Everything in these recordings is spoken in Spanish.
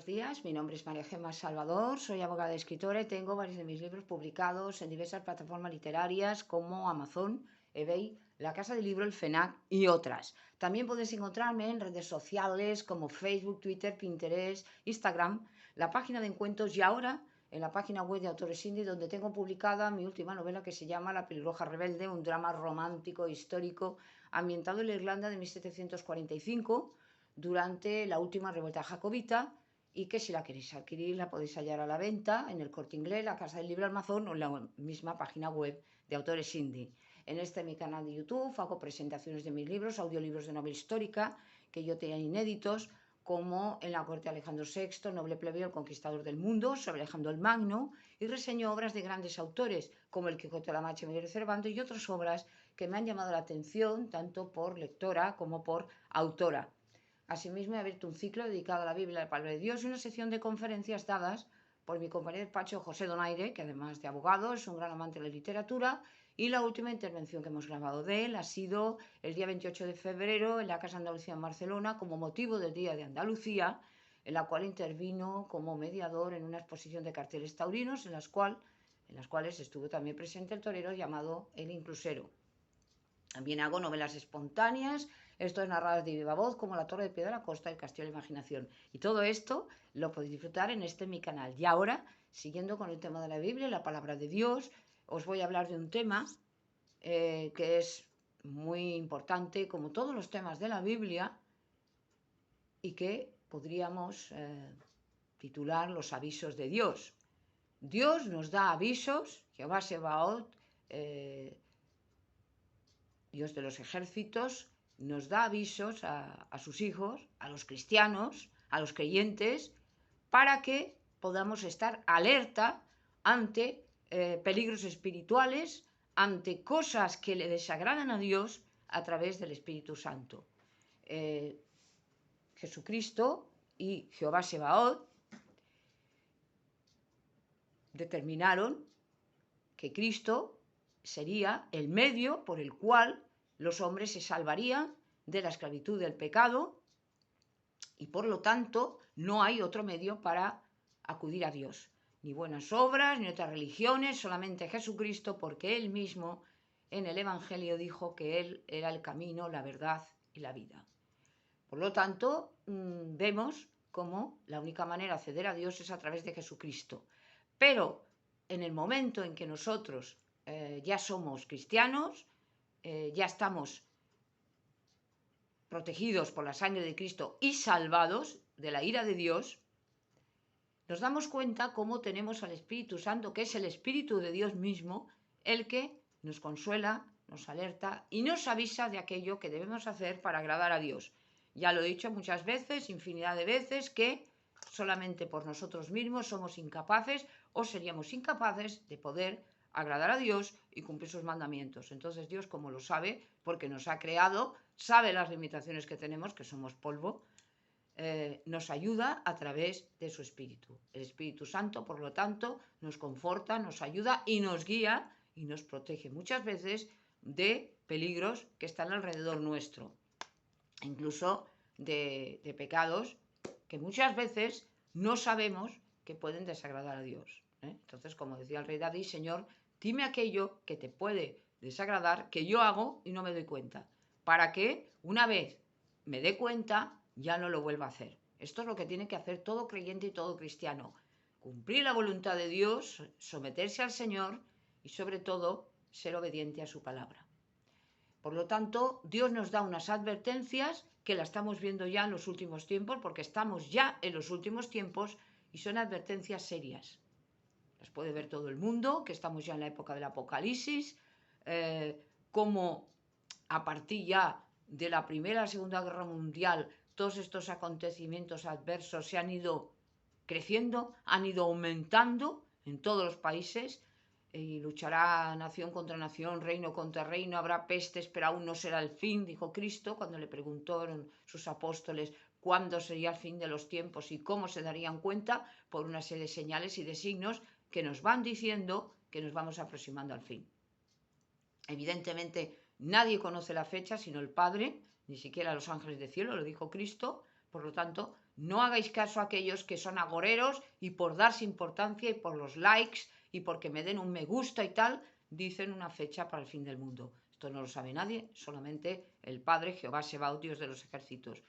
días, mi nombre es María Gemma Salvador, soy abogada y escritora y tengo varios de mis libros publicados en diversas plataformas literarias como Amazon, eBay, La Casa del Libro, el FENAC y otras. También podéis encontrarme en redes sociales como Facebook, Twitter, Pinterest, Instagram, la página de encuentros y ahora en la página web de Autores Indie, donde tengo publicada mi última novela que se llama La pelirroja rebelde, un drama romántico histórico ambientado en la Irlanda de 1745 durante la última revuelta jacobita, y que si la queréis adquirir la podéis hallar a la venta en el Corte Inglés, la Casa del Libro Amazon o en la misma página web de Autores Indie. En mi canal de YouTube hago presentaciones de mis libros, audiolibros de novela histórica que yo tenía inéditos, como En la corte de Alejandro VI, noble plebeyo, el conquistador del mundo, sobre Alejandro el Magno, y reseño obras de grandes autores, como El Quijote de la Mancha de Miguel de Cervantes, y otras obras que me han llamado la atención, tanto por lectora como por autora. Asimismo, he abierto un ciclo dedicado a la Biblia y la Palabra de Dios y una sección de conferencias dadas por mi compañero de despacho José Donaire, que además de abogado es un gran amante de la literatura, y la última intervención que hemos grabado de él ha sido el día 28 de febrero en la Casa Andalucía en Barcelona como motivo del Día de Andalucía, en la cual intervino como mediador en una exposición de carteles taurinos en las cuales estuvo también presente el torero llamado El Inclusero. También hago novelas espontáneas, esto es narradas de viva voz, como La Torre de Piedra, La Costa, El Castillo de la Imaginación. Y todo esto lo podéis disfrutar en mi canal. Y ahora, siguiendo con el tema de la Biblia y la palabra de Dios, os voy a hablar de un tema que es muy importante, como todos los temas de la Biblia, y que podríamos titular Los avisos de Dios. Dios nos da avisos, Jehová Sebaot, Dios de los ejércitos, nos da avisos a sus hijos, a los cristianos, a los creyentes, para que podamos estar alerta ante peligros espirituales, ante cosas que le desagradan a Dios a través del Espíritu Santo. Jesucristo y Jehová Sebaot determinaron que Cristo sería el medio por el cual los hombres se salvarían de la esclavitud del pecado y por lo tanto no hay otro medio para acudir a Dios. Ni buenas obras, ni otras religiones, solamente Jesucristo, porque Él mismo en el Evangelio dijo que Él era el camino, la verdad y la vida. Por lo tanto, vemos cómo la única manera de acceder a Dios es a través de Jesucristo. Pero en el momento en que nosotros ya somos cristianos, ya estamos protegidos por la sangre de Cristo y salvados de la ira de Dios, nos damos cuenta cómo tenemos al Espíritu Santo, que es el Espíritu de Dios mismo, el que nos consuela, nos alerta y nos avisa de aquello que debemos hacer para agradar a Dios. Ya lo he dicho muchas veces, infinidad de veces, que solamente por nosotros mismos somos incapaces o seríamos incapaces de poder agradar a Dios y cumplir sus mandamientos. Entonces Dios, como lo sabe, porque nos ha creado, sabe las limitaciones que tenemos, que somos polvo, nos ayuda a través de su Espíritu. El Espíritu Santo, por lo tanto, nos conforta, nos ayuda y nos guía y nos protege muchas veces de peligros que están alrededor nuestro, incluso de pecados que muchas veces no sabemos que pueden desagradar a Dios. Entonces, como decía el rey David, Señor, dime aquello que te puede desagradar, que yo hago y no me doy cuenta, para que una vez me dé cuenta ya no lo vuelva a hacer. Esto es lo que tiene que hacer todo creyente y todo cristiano: cumplir la voluntad de Dios, someterse al Señor y sobre todo ser obediente a su palabra. Por lo tanto, Dios nos da unas advertencias que la estamos viendo ya en los últimos tiempos, porque estamos ya en los últimos tiempos y son advertencias serias. Las puede ver todo el mundo, que estamos ya en la época del Apocalipsis, como a partir ya de la Primera y Segunda Guerra Mundial todos estos acontecimientos adversos se han ido creciendo, han ido aumentando en todos los países, y luchará nación contra nación, reino contra reino, habrá pestes, pero aún no será el fin, dijo Cristo cuando le preguntaron sus apóstoles cuándo sería el fin de los tiempos y cómo se darían cuenta, por una serie de señales y de signos que nos van diciendo que nos vamos aproximando al fin. Evidentemente, nadie conoce la fecha sino el Padre, ni siquiera los ángeles del cielo, lo dijo Cristo. Por lo tanto, No hagáis caso a aquellos que son agoreros y por darse importancia y por los likes y porque me den un me gusta y tal, dicen una fecha para el fin del mundo. Esto no lo sabe nadie, solamente el Padre Jehová Sebaot, Dios de los ejércitos.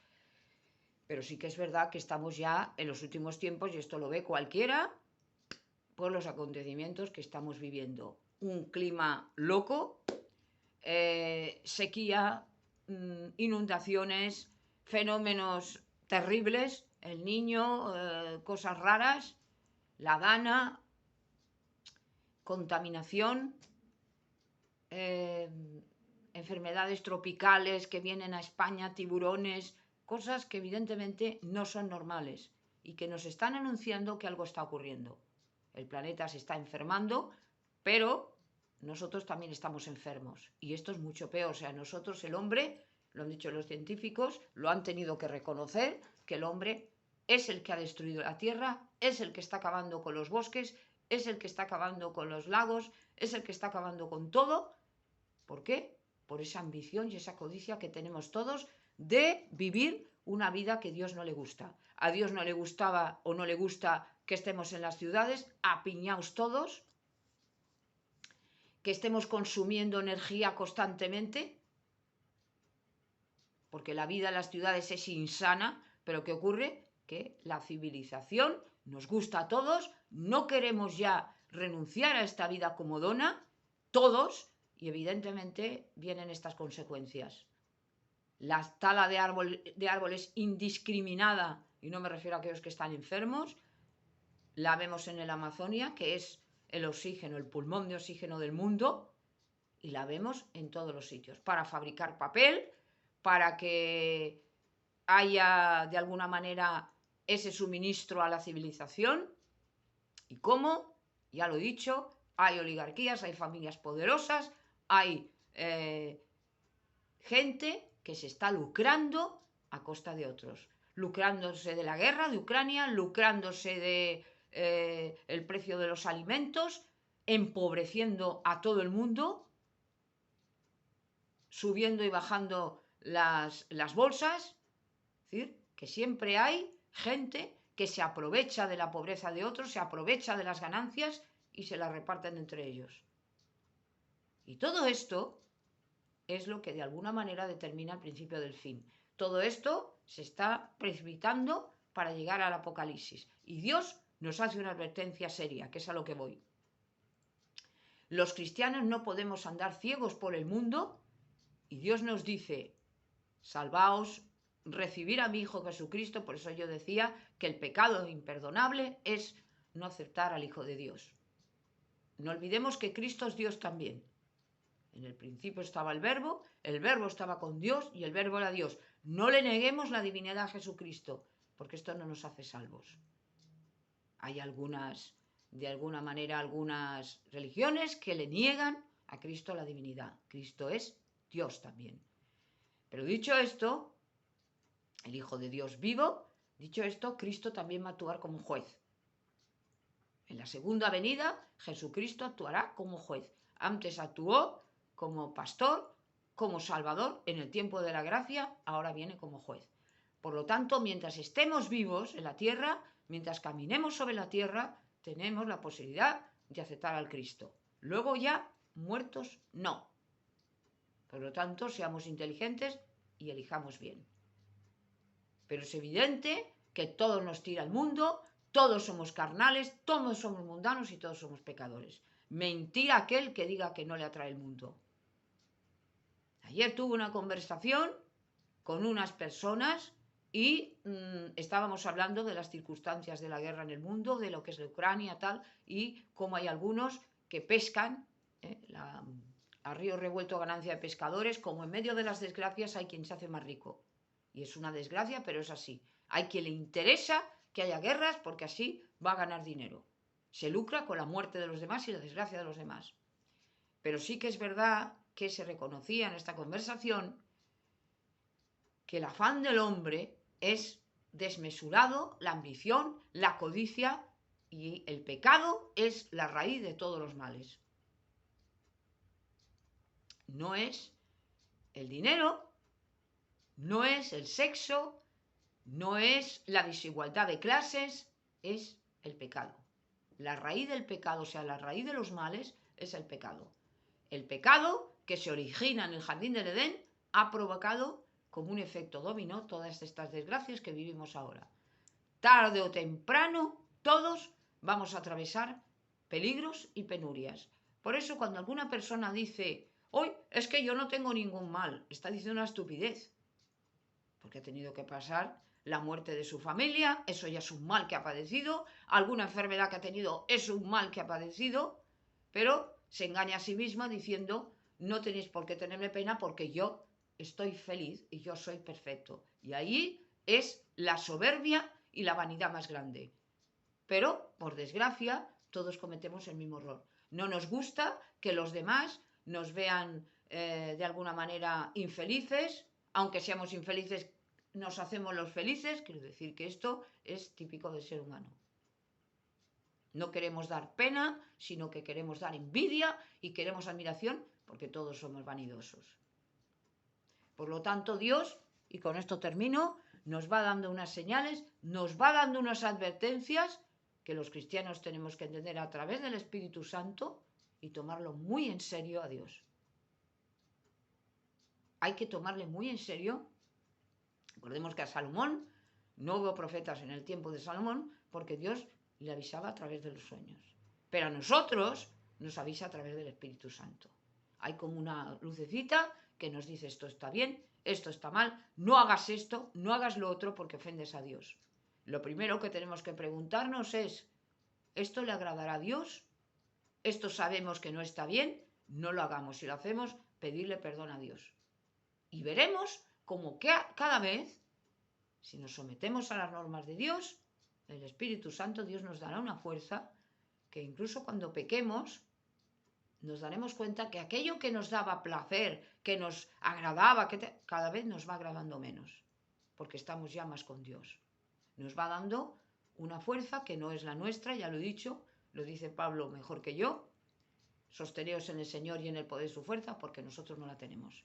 Pero sí que es verdad que estamos ya en los últimos tiempos, y esto lo ve cualquiera, por los acontecimientos que estamos viviendo. Un clima loco, sequía, inundaciones, fenómenos terribles, el niño, cosas raras, la dana, contaminación, enfermedades tropicales que vienen a España, tiburones, cosas que evidentemente no son normales y que nos están anunciando que algo está ocurriendo. El planeta se está enfermando, pero nosotros también estamos enfermos. Y esto es mucho peor. O sea, nosotros, el hombre, lo han dicho los científicos, lo han tenido que reconocer, que el hombre es el que ha destruido la Tierra, es el que está acabando con los bosques, es el que está acabando con los lagos, es el que está acabando con todo. ¿Por qué? Por esa ambición y esa codicia que tenemos todos de vivir una vida que a Dios no le gusta. A Dios no le gustaba o no le gusta que estemos en las ciudades apiñados todos, que estemos consumiendo energía constantemente, porque la vida en las ciudades es insana, pero ¿qué ocurre? Que la civilización nos gusta a todos, no queremos ya renunciar a esta vida comodona, todos, y evidentemente vienen estas consecuencias. La tala de árboles indiscriminada, y no me refiero a aquellos que están enfermos, la vemos en el Amazonia, que es el oxígeno, el pulmón de oxígeno del mundo, y la vemos en todos los sitios, para fabricar papel, para que haya de alguna manera ese suministro a la civilización. ¿Y cómo? Ya lo he dicho, hay oligarquías, hay familias poderosas, hay gente que se está lucrando a costa de otros, lucrándose de la guerra de Ucrania, lucrándose de el precio de los alimentos, empobreciendo a todo el mundo, subiendo y bajando las bolsas. Es decir, que siempre hay gente que se aprovecha de la pobreza de otros, se aprovecha de las ganancias y se las reparten entre ellos. Y todo esto es lo que de alguna manera determina el principio del fin. Todo esto se está precipitando para llegar al apocalipsis. Y Dios nos hace una advertencia seria, que es a lo que voy. Los cristianos no podemos andar ciegos por el mundo y Dios nos dice, salvaos, recibir a mi Hijo Jesucristo. Por eso yo decía que el pecado imperdonable es no aceptar al Hijo de Dios. No olvidemos que Cristo es Dios también. En el principio estaba el Verbo estaba con Dios y el Verbo era Dios. No le neguemos la divinidad a Jesucristo, porque esto no nos hace salvos. Hay de alguna manera, algunas religiones que le niegan a Cristo la divinidad. Cristo es Dios también. Pero dicho esto, el Hijo de Dios vivo, dicho esto, Cristo también va a actuar como juez. En la segunda venida, Jesucristo actuará como juez. Antes actuó como pastor, como salvador en el tiempo de la gracia, ahora viene como juez. Por lo tanto, mientras estemos vivos en la tierra, mientras caminemos sobre la tierra, tenemos la posibilidad de aceptar al Cristo. Luego ya, muertos, no. Por lo tanto, seamos inteligentes y elijamos bien. Pero es evidente que todos nos tira el mundo, todos somos carnales, todos somos mundanos y todos somos pecadores. Mentira aquel que diga que no le atrae el mundo. Ayer tuve una conversación con unas personas y estábamos hablando de las circunstancias de la guerra en el mundo, de lo que es la Ucrania, tal, y cómo hay algunos que pescan, a río revuelto ganancia de pescadores, como en medio de las desgracias hay quien se hace más rico. Y es una desgracia, pero es así. Hay quien le interesa que haya guerras porque así va a ganar dinero. Se lucra con la muerte de los demás y la desgracia de los demás. Pero sí que es verdad que se reconocía en esta conversación que el afán del hombre es desmesurado, la ambición, la codicia, y el pecado es la raíz de todos los males. No es el dinero, no es el sexo, No es la desigualdad de clases, es el pecado. La raíz del pecado, o sea, la raíz de los males, es el pecado. El pecado que se origina en el jardín del Edén ha provocado como un efecto dominó todas estas desgracias que vivimos ahora. Tarde o temprano, todos vamos a atravesar peligros y penurias. Por eso, cuando alguna persona dice, hoy es que yo no tengo ningún mal, está diciendo una estupidez, porque ha tenido que pasar la muerte de su familia, eso ya es un mal que ha padecido, alguna enfermedad que ha tenido es un mal que ha padecido, pero se engaña a sí misma diciendo, no tenéis por qué tenerme pena porque yo estoy feliz y yo soy perfecto. Y ahí es la soberbia y la vanidad más grande. Pero, por desgracia, todos cometemos el mismo error. No nos gusta que los demás nos vean de alguna manera infelices, aunque seamos infelices, nos hacemos los felices. Quiero decir que esto es típico del ser humano. No queremos dar pena, sino que queremos dar envidia y queremos admiración, porque todos somos vanidosos. Por lo tanto, Dios, y con esto termino, nos va dando unas señales, nos va dando unas advertencias que los cristianos tenemos que entender a través del Espíritu Santo y tomarlo muy en serio a Dios. Hay que tomarle muy en serio. Recordemos que a Salomón no hubo profetas en el tiempo de Salomón porque Dios le avisaba a través de los sueños. Pero a nosotros nos avisa a través del Espíritu Santo. Hay como una lucecita que nos dice esto está bien, esto está mal, no hagas esto, no hagas lo otro porque ofendes a Dios. Lo primero que tenemos que preguntarnos es, ¿esto le agradará a Dios? ¿Esto sabemos que no está bien? No lo hagamos. Si lo hacemos, pedirle perdón a Dios. Y veremos como que cada vez, si nos sometemos a las normas de Dios, el Espíritu Santo, Dios nos dará una fuerza que incluso cuando pequemos, nos daremos cuenta que aquello que nos daba placer, que nos agradaba, cada vez nos va agradando menos, porque estamos ya más con Dios. Nos va dando una fuerza que no es la nuestra, ya lo he dicho, lo dice Pablo mejor que yo, sosteneos en el Señor y en el poder de su fuerza, porque nosotros no la tenemos.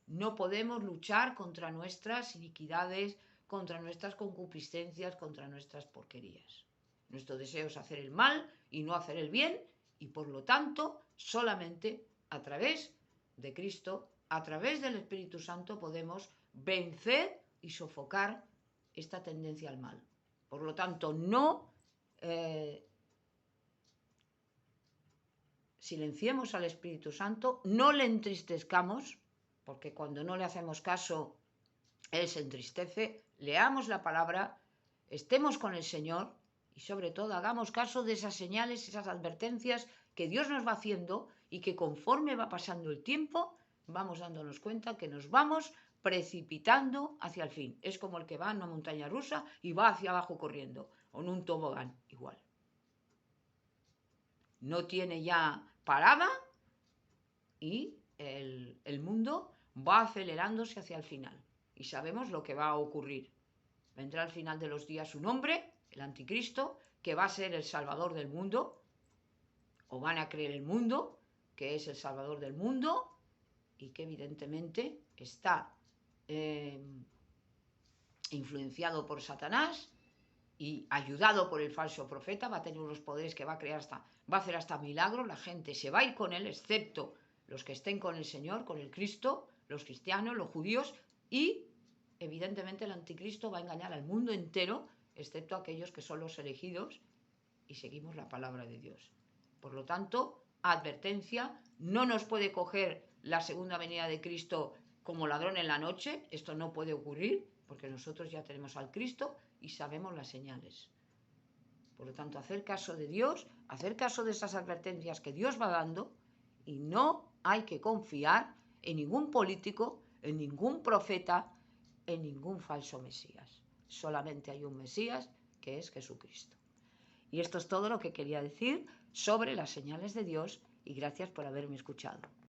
No podemos luchar contra nuestras iniquidades, contra nuestras concupiscencias, contra nuestras porquerías. Nuestro deseo es hacer el mal y no hacer el bien, y por lo tanto, solamente a través de Cristo, a través del Espíritu Santo, podemos vencer y sofocar esta tendencia al mal. Por lo tanto, no silenciemos al Espíritu Santo, no le entristezcamos, porque cuando no le hacemos caso, Él se entristece, leamos la palabra, estemos con el Señor y sobre todo hagamos caso de esas señales, esas advertencias que Dios nos va haciendo y que conforme va pasando el tiempo, vamos dándonos cuenta que nos vamos precipitando hacia el fin. Es como el que va en una montaña rusa y va hacia abajo corriendo, o en un tobogán, igual. No tiene ya parada y el mundo va acelerándose hacia el final. Y sabemos lo que va a ocurrir. Vendrá al final de los días un hombre, el anticristo, que va a ser el salvador del mundo, o van a creer el mundo, que es el salvador del mundo, y que evidentemente está influenciado por Satanás y ayudado por el falso profeta, va a tener unos poderes que va a hacer hasta milagros, la gente se va a ir con él, excepto los que estén con el Señor, con el Cristo, los cristianos, los judíos, y evidentemente el anticristo va a engañar al mundo entero, excepto aquellos que son los elegidos y seguimos la palabra de Dios. Por lo tanto, advertencia, no nos puede coger la segunda venida de Cristo como ladrón en la noche, esto no puede ocurrir, porque nosotros ya tenemos al Cristo y sabemos las señales. Por lo tanto, hacer caso de Dios, hacer caso de esas advertencias que Dios va dando, y no hay que confiar en ningún político, en ningún profeta, en ningún falso Mesías. Solamente hay un Mesías, que es Jesucristo. Y esto es todo lo que quería decir sobre las señales de Dios, y gracias por haberme escuchado.